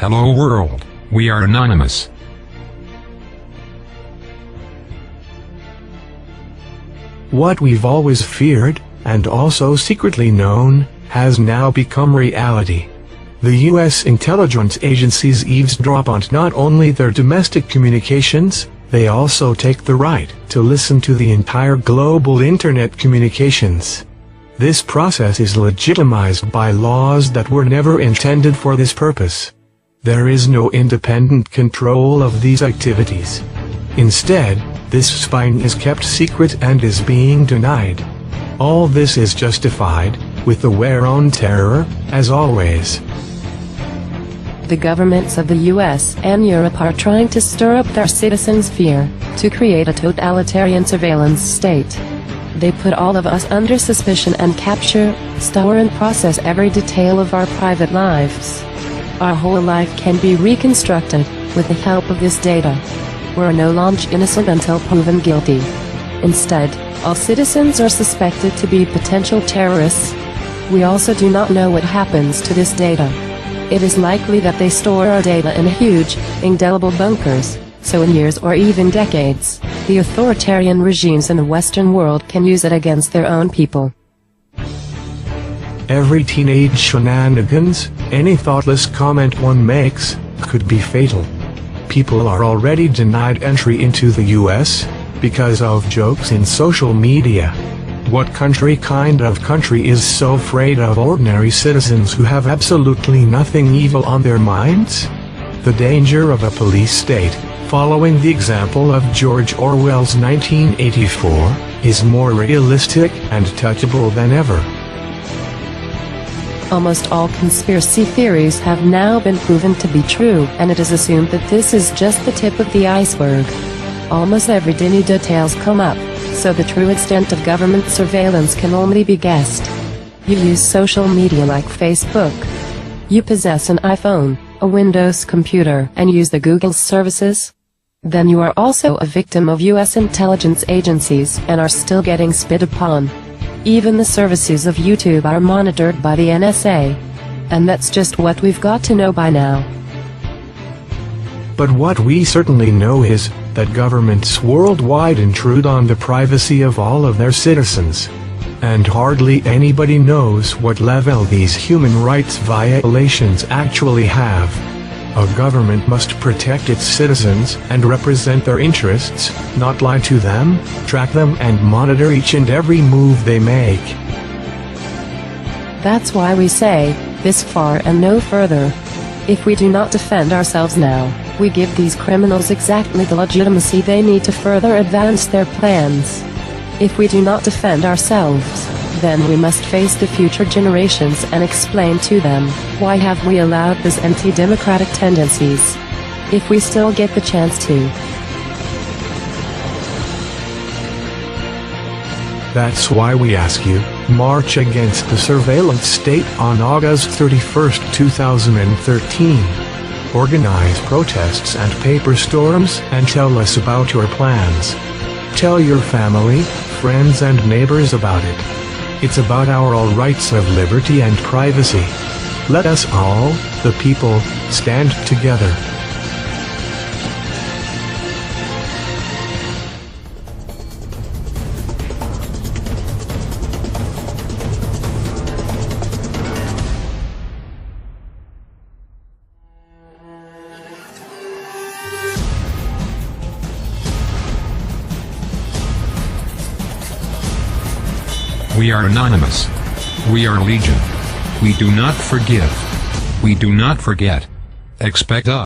Hello world, we are anonymous. What we've always feared, and also secretly known, has now become reality. The U.S. intelligence agencies eavesdrop on not only their domestic communications, they also take the right to listen to the entire global internet communications. This process is legitimized by laws that were never intended for this purpose. There is no independent control of these activities. Instead, this spying is kept secret and is being denied. All this is justified, with the war on terror, as always. The governments of the US and Europe are trying to stir up their citizens' fear, to create a totalitarian surveillance state. They put all of us under suspicion and capture, store and process every detail of our private lives. Our whole life can be reconstructed, with the help of this data. We're no longer innocent until proven guilty. Instead, all citizens are suspected to be potential terrorists. We also do not know what happens to this data. It is likely that they store our data in huge, indelible bunkers, so in years or even decades, the authoritarian regimes in the Western world can use it against their own people. Every teenage shenanigans, any thoughtless comment one makes, could be fatal. People are already denied entry into the US, because of jokes in social media. What kind of country is so afraid of ordinary citizens who have absolutely nothing evil on their minds? The danger of a police state, following the example of George Orwell's 1984, is more realistic and touchable than ever. Almost all conspiracy theories have now been proven to be true, and it is assumed that this is just the tip of the iceberg. Almost every new details come up, so the true extent of government surveillance can only be guessed. You use social media like Facebook. You possess an iPhone, a Windows computer, and use the Google services. Then you are also a victim of US intelligence agencies and are still getting spit upon. Even the services of YouTube are monitored by the NSA. And that's just what we've got to know by now. But what we certainly know is that governments worldwide intrude on the privacy of all of their citizens. And hardly anybody knows what level these human rights violations actually have. A government must protect its citizens and represent their interests, not lie to them, track them and monitor each and every move they make. That's why we say, this far and no further. If we do not defend ourselves now, we give these criminals exactly the legitimacy they need to further advance their plans. If we do not defend ourselves, then we must face the future generations and explain to them, why have we allowed these anti-democratic tendencies? If we still get the chance to. That's why we ask you, march against the surveillance state on August 31st, 2013. Organize protests and paper storms and tell us about your plans. Tell your family, friends and neighbors about it. It's about our all rights of liberty and privacy. Let us all, the people, stand together. We are anonymous. We are legion. We do not forgive. We do not forget. Expect us.